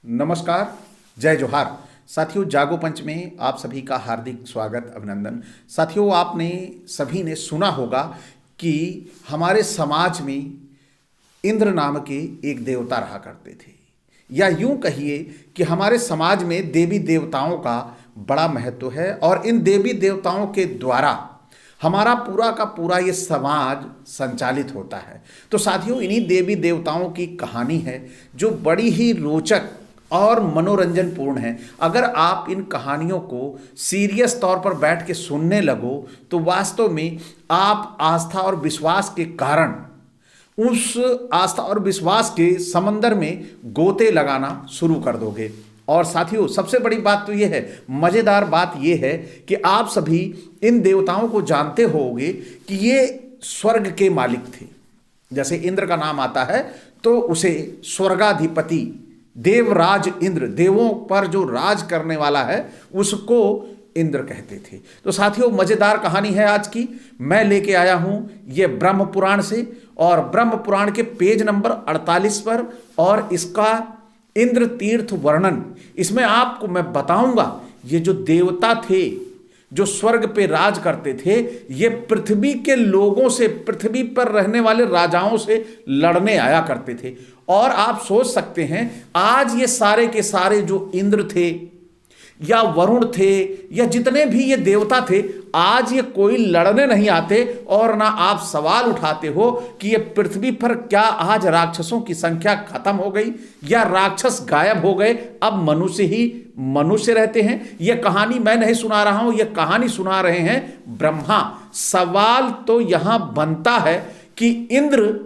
नमस्कार, जय जोहार। साथियों, जागो पंच में आप सभी का हार्दिक स्वागत, अभिनंदन। साथियों, आपने सभी ने सुना होगा कि हमारे समाज में इंद्र नाम के एक देवता रहा करते थे, या यूं कहिए कि हमारे समाज में देवी देवताओं का बड़ा महत्व है और इन देवी देवताओं के द्वारा हमारा पूरा का पूरा ये समाज संचालित होता है। तो साथियों, इन्हीं देवी देवताओं की कहानी है जो बड़ी ही रोचक और मनोरंजन पूर्ण है। अगर आप इन कहानियों को सीरियस तौर पर बैठ के सुनने लगो तो वास्तव में आप आस्था और विश्वास के कारण उस आस्था और विश्वास के समंदर में गोते लगाना शुरू कर दोगे। और साथियों, सबसे बड़ी बात तो यह है, मजेदार बात यह है कि आप सभी इन देवताओं को जानते होंगे कि ये स्वर्ग के मालिक थे। जैसे इंद्र का नाम आता है तो उसे स्वर्गाधिपति देवराज इंद्र, देवों पर जो राज करने वाला है, उसको इंद्र कहते थे। तो साथियों, मजेदार कहानी है आज की। मैं लेके आया हूं ये ब्रह्म पुराण से, और ब्रह्म पुराण के पेज नंबर 48 पर, और इसका इंद्र तीर्थ वर्णन। इसमें आपको मैं बताऊंगा ये जो देवता थे जो स्वर्ग पे राज करते थे, ये पृथ्वी के लोगों से, पृथ्वी पर रहने वाले राजाओं से लड़ने आया करते थे। और आप सोच सकते हैं, आज ये सारे के सारे जो इंद्र थे या वरुण थे या जितने भी ये देवता थे, आज ये कोई लड़ने नहीं आते। और ना आप सवाल उठाते हो कि ये पृथ्वी पर क्या आज राक्षसों की संख्या खत्म हो गई या राक्षस गायब हो गए, अब मनुष्य ही मनुष्य रहते हैं। ये कहानी मैं नहीं सुना रहा हूं, ये कहानी सुना रहे हैं ब्रह्मा। सवाल तो यहां बनता है कि इंद्र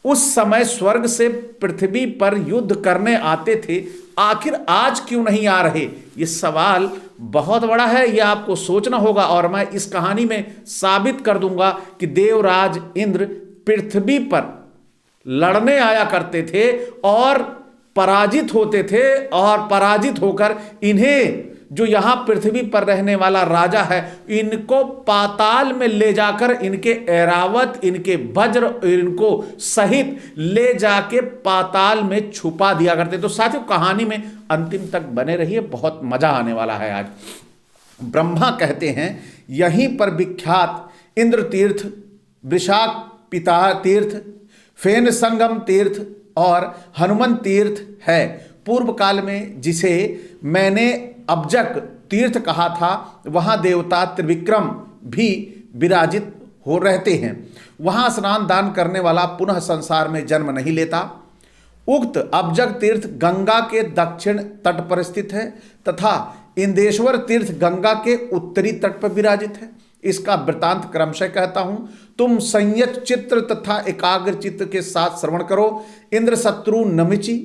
उस समय स्वर्ग से पृथ्वी पर युद्ध करने आते थे, आखिर आज क्यों नहीं आ रहे? ये सवाल बहुत बड़ा है, यह आपको सोचना होगा। और मैं इस कहानी में साबित कर दूंगा कि देवराज इंद्र पृथ्वी पर लड़ने आया करते थे और पराजित होते थे, और पराजित होकर इन्हें, जो यहां पृथ्वी पर रहने वाला राजा है, इनको पाताल में ले जाकर इनके ऐरावत, इनके वज्र, इनको सहित ले जाके पाताल में छुपा दिया करते। तो साथियों, कहानी में अंतिम तक बने रहिए, बहुत मजा आने वाला है आज। ब्रह्मा कहते हैं यहीं पर विख्यात इंद्र तीर्थ, वृषाक पिता तीर्थ, फेन संगम तीर्थ और हनुमान तीर्थ है। पूर्व काल में जिसे मैंने अब्जक तीर्थ कहा था, वहां देवता त्रिविक्रम भी विराजित हो रहते हैं। वहां स्नान दान करने वाला पुनः संसार में जन्म नहीं लेता। उक्त अब्जक तीर्थ गंगा के दक्षिण तट पर स्थित है तथा इंदेश्वर तीर्थ गंगा के उत्तरी तट पर विराजित है। इसका वृतांत क्रमशः कहता हूं, तुम संयत चित्र तथा एकाग्र चित्त के साथ श्रवण करो। इंद्र शत्रु नमिची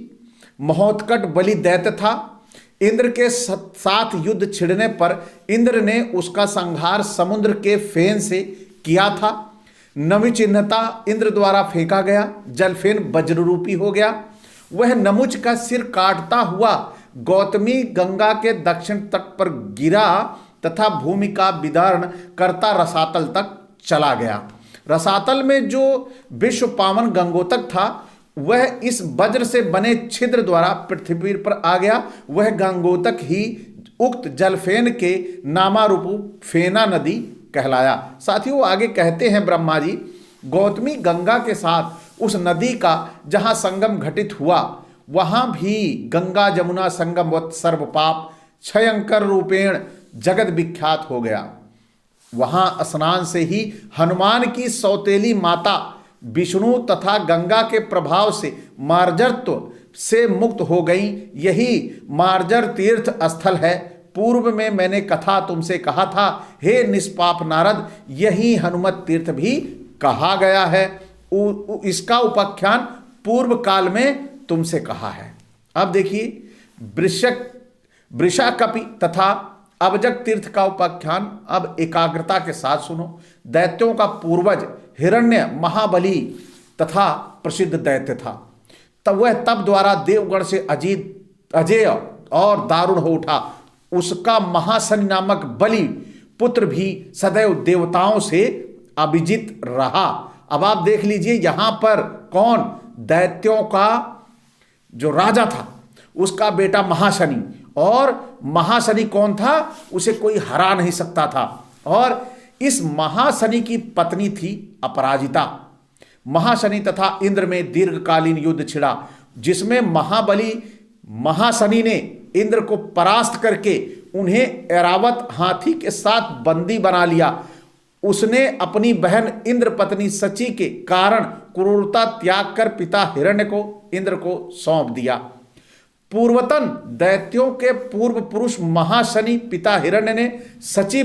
महोत्कट बलि दैत्य था। इंद्र के साथ युद्ध छिड़ने पर इंद्र ने उसका संहार समुद्र के फेन से किया था। नमिचिन्हता इंद्र द्वारा फेंका गया, जलफेन वज्ररूपी हो गया। वह नमुच का सिर काटता हुआ गौतमी गंगा के दक्षिण तट पर गिरा तथा भूमि का विदारण करता रसातल तक चला गया। रसातल में जो विश्व पावन गंगोतक था, वह इस वज्र से बने छिद्र द्वारा पृथ्वी पर आ गया। वह गंगोतक ही उक्त जलफेन के नामारूपू फेना नदी कहलाया। साथियों, आगे कहते हैं ब्रह्मा जी, गौतमी गंगा के साथ उस नदी का जहां संगम घटित हुआ, वहां भी गंगा जमुना संगमवत सर्व पाप क्षयंकर रूपेण जगत विख्यात हो गया। वहां स्नान से ही हनुमान की सौतेली माता विष्णु तथा गंगा के प्रभाव से मार्जरत्व से मुक्त हो गई। यही मार्जर तीर्थ स्थल है। पूर्व में मैंने कथा तुमसे कहा था, हे निष्पाप नारद, यही हनुमत तीर्थ भी कहा गया है। इसका उपाख्यान पूर्व काल में तुमसे कहा है। अब देखिए, वृषाकपि तथा अब्जक तीर्थ का उपाख्यान अब एकाग्रता के साथ सुनो। दैत्यों का पूर्वज हिरण्य महाबली तथा प्रसिद्ध दैत्य था। तब वह तप द्वारा देवगण से अजेय और दारुण हो उठा। उसका महाशनि नामक बलि पुत्र भी सदैव देवताओं से अभिजित रहा। अब आप देख लीजिए, यहां पर कौन, दैत्यों का जो राजा था, उसका बेटा महाशनि। और महाशनि कौन था? उसे कोई हरा नहीं सकता था। और इस महाशनि की पत्नी थी अपराजिता। महाशनि तथा इंद्र में दीर्घकालीन युद्ध छिड़ा, जिसमें महाबली महाशनि ने इंद्र को परास्त करके उन्हें ऐरावत हाथी के साथ बंदी बना लिया। उसने अपनी बहन इंद्र पत्नी सची के कारण क्रूरता त्याग कर पिता हिरण्य को इंद्र को सौंप दिया। पूर्वतन दैत्यों के पूर्व पुरुष महाशनि पिता हिरण्य ने सची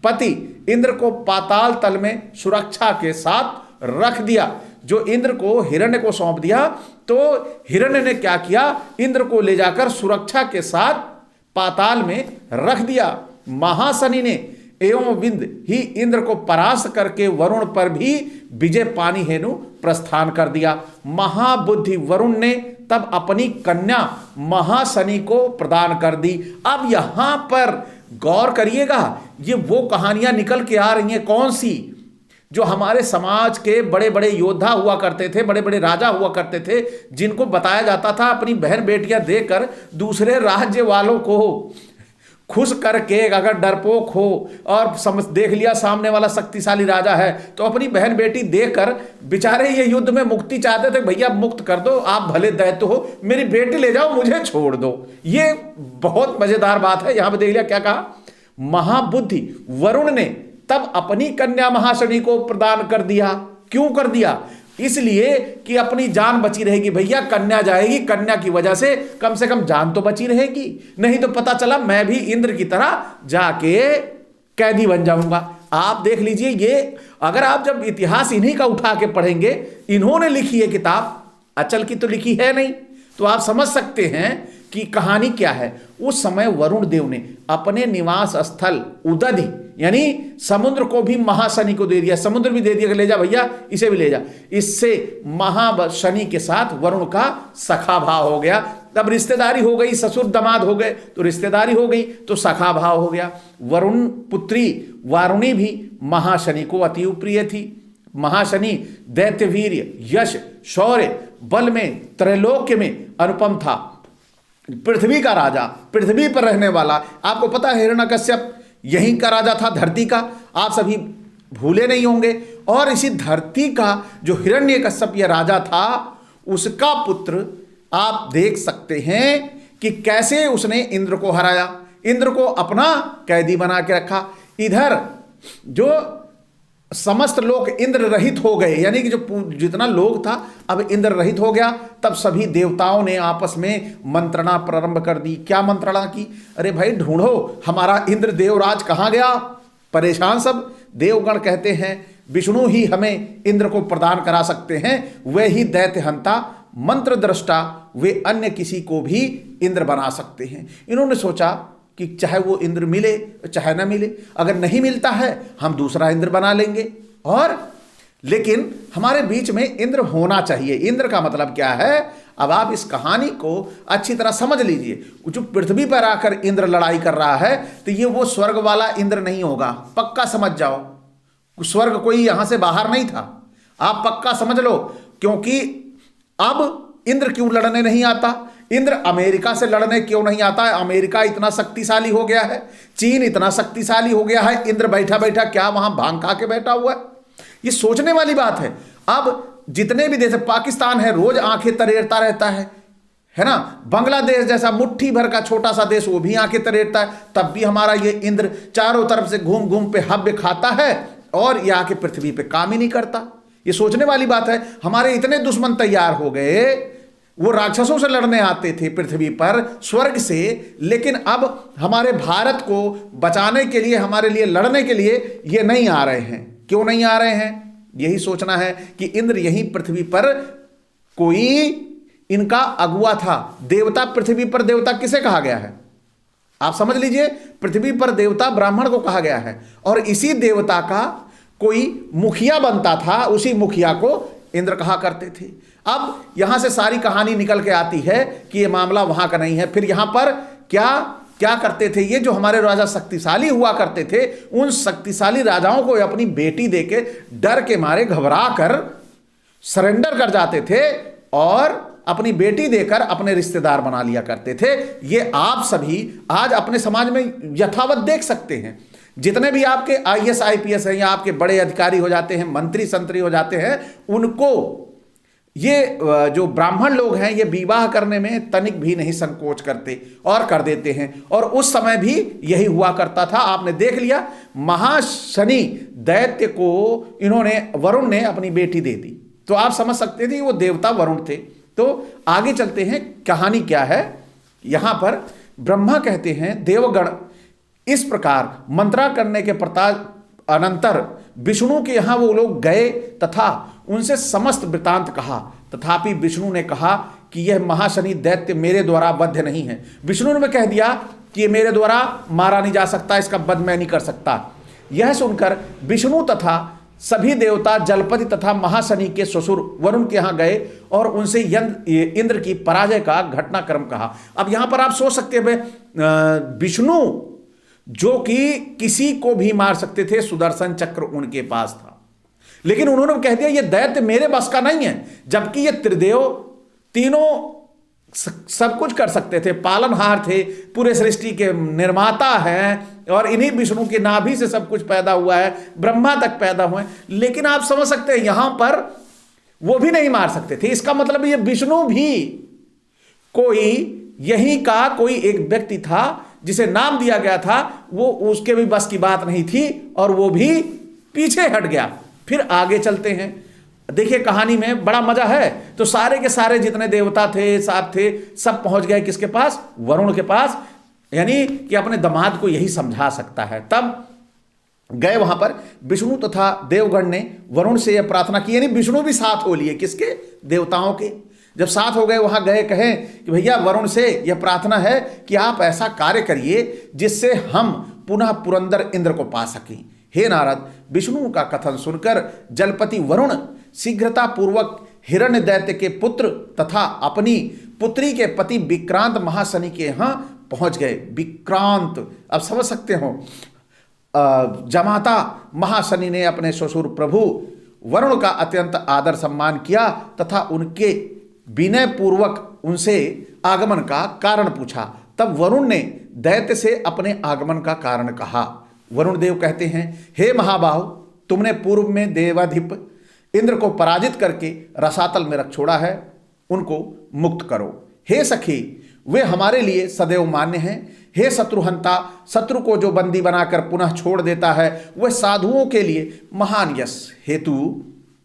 पति इंद्र को पाताल तल में सुरक्षा के साथ रख दिया। जो इंद्र को हिरण्य को सौंप दिया, तो हिरण्य ने क्या किया? इंद्र को ले जाकर सुरक्षा के साथ पाताल में रख दिया। महाशनि ने एवं विंद ही इंद्र को परास्त करके वरुण पर भी विजय पानी हेनु प्रस्थान कर दिया। महाबुद्धि वरुण ने तब अपनी कन्या महाशनि को प्रदान कर दी। अब यहां पर गौर करिएगा, ये वो कहानियां निकल के आ रही हैं कौन सी? जो हमारे समाज के बड़े बड़े योद्धा हुआ करते थे, बड़े बड़े राजा हुआ करते थे, जिनको बताया जाता था अपनी बहन बेटियां देकर दूसरे राज्य वालों को खुश करके, अगर डरपोक हो और समझ देख लिया सामने वाला शक्तिशाली राजा है, तो अपनी बहन बेटी देकर बेचारे ये युद्ध में मुक्ति चाहते थे। भैया मुक्त कर दो, आप भले दैत्य हो, मेरी बेटी ले जाओ, मुझे छोड़ दो। ये बहुत मजेदार बात है। यहां पर देख लिया क्या कहा? महाबुद्धि वरुण ने तब अपनी कन्या महाशनि को प्रदान कर दिया। क्यों कर दिया? इसलिए कि अपनी जान बची रहेगी। भैया कन्या जाएगी, कन्या की वजह से कम जान तो बची रहेगी, नहीं तो पता चला मैं भी इंद्र की तरह जाके कैदी बन जाऊंगा। आप देख लीजिए, ये अगर आप जब इतिहास इन्हीं का उठा के पढ़ेंगे, इन्होंने लिखी है किताब, अचल की तो लिखी है नहीं, तो आप समझ सकते हैं कि कहानी क्या है। उस समय वरुण देव ने अपने निवास स्थल उदधि यानी समुद्र को भी महाशनि को दे दिया। समुद्र भी दे दिया कि ले जा भैया, इसे भी ले जा। इससे महाशनि के साथ वरुण का सखा भाव हो गया। तब रिश्तेदारी हो गई, ससुर दामाद हो गए तो रिश्तेदारी हो गई, तो सखा भाव हो गया। वरुण पुत्री वारुणी भी महाशनि को अति प्रिय थी। महाशनि दैत्य वीर्य, यश, शौर्य, बल में, त्रैलोक्य में अनुपम था। पृथ्वी का राजा, पृथ्वी पर रहने वाला। आपको पता है हिरण्यकश्यप यहीं का राजा था, धरती का, आप सभी भूले नहीं होंगे। और इसी धरती का जो हिरण्यकश्यप यह राजा था, उसका पुत्र आप देख सकते हैं कि कैसे उसने इंद्र को हराया, इंद्र को अपना कैदी बना के रखा। इधर जो समस्त लोग इंद्र रहित हो गए, यानी कि जो जितना लोग था अब इंद्र रहित हो गया। तब सभी देवताओं ने आपस में मंत्रणा प्रारंभ कर दी। क्या मंत्रणा की? अरे भाई ढूंढो हमारा इंद्र देवराज कहाँ गया। परेशान सब देवगण कहते हैं विष्णु ही हमें इंद्र को प्रदान करा सकते हैं, वे ही दैत्य हंता, मंत्र दृष्टा, वे अन्य किसी को भी इंद्र बना सकते हैं। इन्होंने सोचा कि चाहे वो इंद्र मिले चाहे ना मिले, अगर नहीं मिलता है हम दूसरा इंद्र बना लेंगे। और लेकिन हमारे बीच में इंद्र होना चाहिए। इंद्र का मतलब क्या है? अब आप इस कहानी को अच्छी तरह समझ लीजिए। जो पृथ्वी पर आकर इंद्र लड़ाई कर रहा है, तो ये वो स्वर्ग वाला इंद्र नहीं होगा, पक्का समझ जाओ। स्वर्ग कोई यहां से बाहर नहीं था, आप पक्का समझ लो। क्योंकि अब इंद्र क्यों लड़ने नहीं आता? इंद्र अमेरिका से लड़ने क्यों नहीं आता है? अमेरिका इतना शक्तिशाली हो गया है, चीन इतना शक्तिशाली हो गया है, इंद्र बैठा बैठा क्या वहां भांग खा के बैठा हुआ है? ये सोचने वाली बात है। अब जितने भी देश, पाकिस्तान है रोज आंखें तरेरता रहता है ना। बांग्लादेश जैसा मुट्ठी भर का छोटा सा देश, वो भी आंखें तरेरता है, तब भी हमारा ये इंद्र चारों तरफ से घूम घूम पे हव्य खाता है और ये आके पृथ्वी पे काम ही नहीं करता। ये सोचने वाली बात है। हमारे इतने दुश्मन तैयार हो गए, वो राक्षसों से लड़ने आते थे पृथ्वी पर स्वर्ग से, लेकिन अब हमारे भारत को बचाने के लिए, हमारे लिए लड़ने के लिए ये नहीं आ रहे हैं। क्यों नहीं आ रहे हैं? यही सोचना है कि इंद्र यहीं पृथ्वी पर कोई इनका अगुआ था। देवता पृथ्वी पर देवता किसे कहा गया है? आप समझ लीजिए, पृथ्वी पर देवता ब्राह्मण को कहा गया है, और इसी देवता का कोई मुखिया बनता था, उसी मुखिया को इंद्र कहा करते थे। अब यहां से सारी कहानी निकल के आती है कि ये मामला वहां का नहीं है। फिर यहां पर क्या क्या करते थे ये जो हमारे राजा शक्तिशाली हुआ करते थे, उन शक्तिशाली राजाओं को अपनी बेटी देके डर के मारे घबरा कर सरेंडर कर जाते थे और अपनी बेटी देकर अपने रिश्तेदार बना लिया करते थे। ये आप सभी आज अपने समाज में यथावत देख सकते हैं। जितने भी आपके आईएएस आईपीएस हैं या आपके बड़े अधिकारी हो जाते हैं, मंत्री संतरी हो जाते हैं, उनको ये जो ब्राह्मण लोग हैं ये विवाह करने में तनिक भी नहीं संकोच करते और कर देते हैं। और उस समय भी यही हुआ करता था। आपने देख लिया, महाशनि दैत्य को इन्होंने, वरुण ने अपनी बेटी दे दी, तो आप समझ सकते थे वो देवता वरुण थे। तो आगे चलते हैं, कहानी क्या है। यहां पर ब्रह्मा कहते हैं, देवगण इस प्रकार मंत्रा करने के अनंतर विष्णु के यहां वो लोग गए तथा उनसे समस्त वृतांत कहा। तथापि विष्णु ने कहा कि यह महाशनि दैत्य मेरे द्वारा वध्य नहीं है। विष्णु ने कह दिया कि ये मेरे द्वारा मारा नहीं जा सकता, इसका वध मैं नहीं कर सकता। यह सुनकर विष्णु तथा सभी देवता जलपति तथा महाशनि के ससुर वरुण के यहां गए और उनसे इंद्र की पराजय का घटनाक्रम कहा। अब यहां पर आप सोच सकते हैं, विष्णु जो कि किसी को भी मार सकते थे, सुदर्शन चक्र उनके पास था, लेकिन उन्होंने कह दिया ये दैत्य मेरे बस का नहीं है। जबकि ये त्रिदेव तीनों सब कुछ कर सकते थे, पालनहार थे, पूरे सृष्टि के निर्माता हैं और इन्हीं विष्णु की नाभि से सब कुछ पैदा हुआ है, ब्रह्मा तक पैदा हुए। लेकिन आप समझ सकते हैं यहां पर वो भी नहीं मार सकते थे। इसका मतलब ये विष्णु भी कोई यहीं का कोई एक व्यक्ति था जिसे नाम दिया गया था, वो उसके भी बस की बात नहीं थी और वो भी पीछे हट गया। फिर आगे चलते हैं, देखिए कहानी में बड़ा मजा है। तो सारे के सारे जितने देवता थे, साथ थे, सब पहुंच गए किसके पास? वरुण के पास, यानी कि अपने दामाद को यही समझा सकता है। तब गए वहां पर विष्णु तथा देवगण ने वरुण से यह प्रार्थना की, यानी विष्णु भी साथ हो लिए, किसके? देवताओं के। जब साथ हो गए वहां गए, कहें कि भैया वरुण से यह प्रार्थना है कि आप ऐसा कार्य करिए जिससे हम पुनः पुरंदर इंद्र को पा सकें। हे नारद, विष्णु का कथन सुनकर जलपति वरुण शीघ्रता पूर्वक हिरण्य दैत्य के पुत्र तथा अपनी पुत्री के पति विक्रांत महाशनि के यहां पहुंच गए। विक्रांत, अब समझ सकते हो, जमाता महाशनि ने अपने ससुर प्रभु वरुण का अत्यंत आदर सम्मान किया तथा उनके विनय पूर्वक उनसे आगमन का कारण पूछा। तब वरुण ने दैत्य से अपने आगमन का कारण कहा। वरुण देव कहते हैं, हे महाबाहु, तुमने पूर्व में देवाधिप इंद्र को पराजित करके रसातल में रख छोड़ा है, उनको मुक्त करो। हे सखी, वे हमारे लिए सदैव मान्य हैं। हे शत्रुहंता, शत्रु को जो बंदी बनाकर पुनः छोड़ देता है वह साधुओं के लिए महान यश हेतु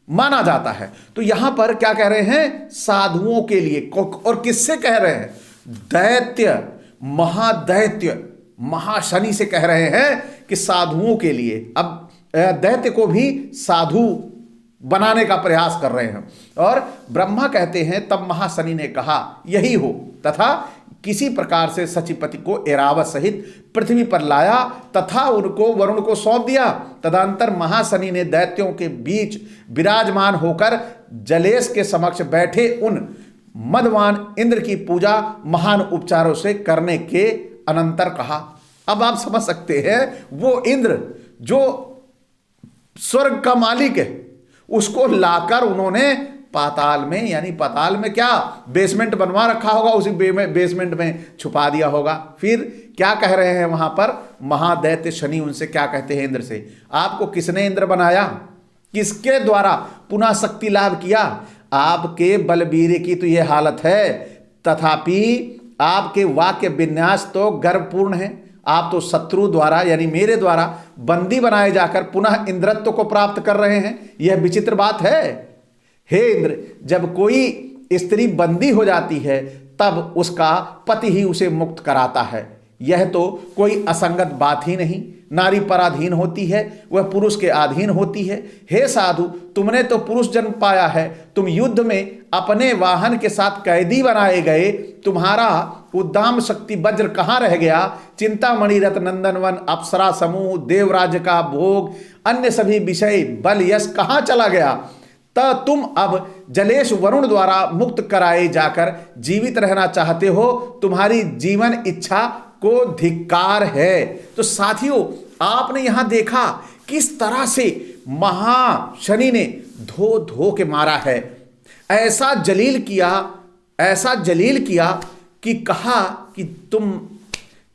माना जाता है। तो यहां पर क्या कह रहे हैं? साधुओं के लिए। और किससे कह रहे हैं? दैत्य, महादैत्य महाशनि से कह रहे हैं कि साधुओं के लिए। अब दैत्य को भी साधु बनाने का प्रयास कर रहे हैं। और ब्रह्मा कहते हैं, तब महाशनि ने कहा यही हो, तथा किसी प्रकार से सचिपति को एरावत सहित पृथ्वी पर लाया तथा उनको वरुण को सौंप दिया। तदंतर महाशनि ने दैत्यों के बीच विराजमान होकर जलेश के समक्ष बैठे उन मदवान इंद्र की पूजा महान उपचारों से करने के अनंतर कहा। अब आप समझ सकते हैं, वो इंद्र जो स्वर्ग का मालिक है उसको लाकर उन्होंने पाताल में, यानी पाताल में क्या बेसमेंट बनवा रखा होगा, उसी बेसमेंट में छुपा दिया होगा। फिर क्या कह रहे हैं वहां पर महादैत्य शनि उनसे क्या कहते हैं इंद्र से, आपको किसने इंद्र बनाया, किसके द्वारा पुनः शक्ति लाभ किया? आपके बलबीर की तो यह हालत है, तथापि आपके वाक्य विन्यास तो गर्वपूर्ण है। आप तो शत्रु द्वारा यानी मेरे द्वारा बंदी बनाए जाकर पुनः इंद्रत्व को प्राप्त कर रहे हैं। यह विचित्र बात है। हे इंद्र, जब कोई स्त्री बंदी हो जाती है तब उसका पति ही उसे मुक्त कराता है। यह तो कोई असंगत बात ही नहीं। नारी पराधीन होती है, वह पुरुष के अधीन होती है। हे साधु, तुमने तो पुरुष जन्म पाया है, तुम युद्ध में अपने वाहन के साथ कैदी बनाए गए, तुम्हारा उद्दाम शक्ति वज्र कहाँ रह गया? चिंतामणि रथ नंदनवन, अप्सरा समूह, देवराज का भोग, अन्य सभी विषय, बल यश कहाँ चला गया? तुम अब जलेश वरुण द्वारा मुक्त कराए जाकर जीवित रहना चाहते हो, तुम्हारी जीवन इच्छा को धिक्कार है। तो साथियों, आपने यहां देखा किस तरह से महाशनि ने धो धो के मारा है, ऐसा जलील किया ऐसा जलील किया कि कहा कि तुम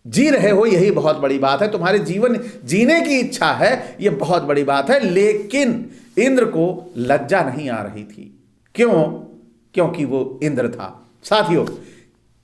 जी रहे हो, यही बहुत बड़ी बात है, तुम्हारे जीवन जीने की इच्छा है, यह बहुत बड़ी बात है। लेकिन इंद्र को लज्जा नहीं आ रही थी। क्यों? क्योंकि वो इंद्र था। साथियों,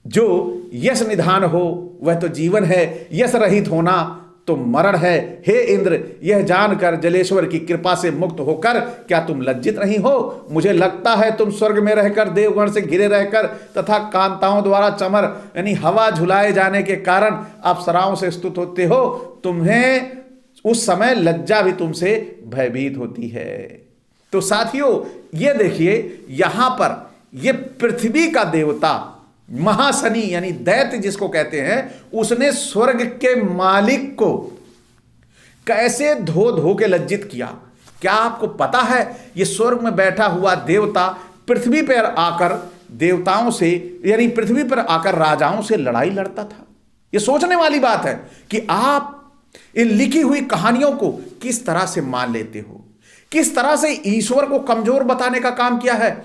जो यश निधान हो वह तो जीवन है, यश रहित होना तो मरण है। हे इंद्र, यह जानकर जलेश्वर की कृपा से मुक्त होकर क्या तुम लज्जित नहीं हो? मुझे लगता है तुम स्वर्ग में रहकर, देवगण से घिरे रहकर तथा कांताओं द्वारा चमर यानी हवा झुलाए जाने के कारण अप्सराओं से स्तुत होते हो। तुम्हें उस समय लज्जा भी तुमसे भयभीत होती है। तो साथियों, ये देखिए यहां पर ये पृथ्वी का देवता महाशनि यानी दैत्य जिसको कहते हैं, उसने स्वर्ग के मालिक को कैसे धो धो के लज्जित किया। क्या आपको पता है ये स्वर्ग में बैठा हुआ देवता पृथ्वी पर आकर देवताओं से यानी पृथ्वी पर आकर राजाओं से लड़ाई लड़ता था। ये सोचने वाली बात है कि आप इन लिखी हुई कहानियों को किस तरह से मान लेते हो, किस तरह से ईश्वर को कमजोर बताने का काम किया है।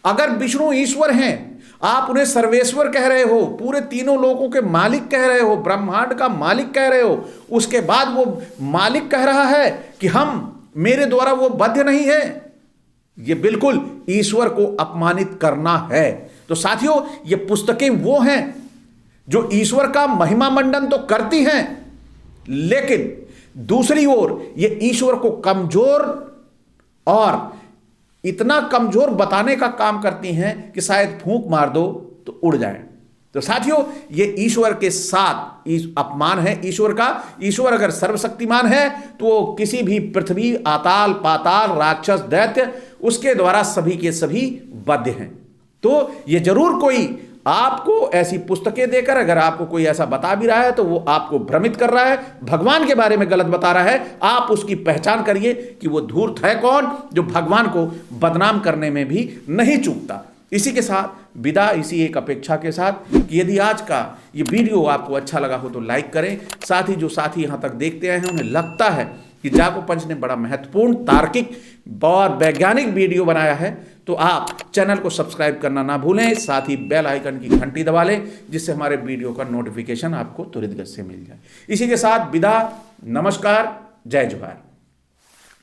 अगर विष्णु ईश्वर हैं, आप उन्हें सर्वेश्वर कह रहे हो, पूरे तीनों लोकों के मालिक कह रहे हो, ब्रह्मांड का मालिक कह रहे हो, उसके बाद वो मालिक कह रहा है कि मेरे द्वारा वो बाध्य नहीं है। ये बिल्कुल ईश्वर को अपमानित करना है। तो साथियों, ये पुस्तकें वो हैं जो ईश्वर का महिमा मंडन तो करती हैं, लेकिन दूसरी ओर ये ईश्वर को कमजोर और इतना कमजोर बताने का काम करती हैं कि शायद फूंक मार दो तो उड़ जाए। तो साथियों, ये ईश्वर के साथ अपमान है ईश्वर का। ईश्वर अगर सर्वशक्तिमान है तो वो किसी भी पृथ्वी, आताल, पाताल, राक्षस, दैत्य उसके द्वारा सभी के सभी बद्ध हैं। तो ये जरूर कोई आपको ऐसी पुस्तकें देकर अगर आपको कोई ऐसा बता भी रहा है तो वो आपको भ्रमित कर रहा है, भगवान के बारे में गलत बता रहा है। आप उसकी पहचान करिए कि वो धूर्त है कौन जो भगवान को बदनाम करने में भी नहीं चूकता। इसी के साथ विदा, इसी एक अपेक्षा के साथ कि यदि आज का ये वीडियो आपको अच्छा लगा हो तो लाइक करें। साथ ही जो साथी यहाँ तक देखते आए हैं उन्हें लगता है कि जागो पंच ने बड़ा महत्वपूर्ण, तार्किक और वैज्ञानिक वीडियो बनाया है तो आप चैनल को सब्सक्राइब करना ना भूलें। साथ ही बेल आइकन की घंटी दबा लें जिससे हमारे वीडियो का नोटिफिकेशन आपको तुरंत गति से मिल जाए। इसी के साथ विदा, नमस्कार, जय जोहार।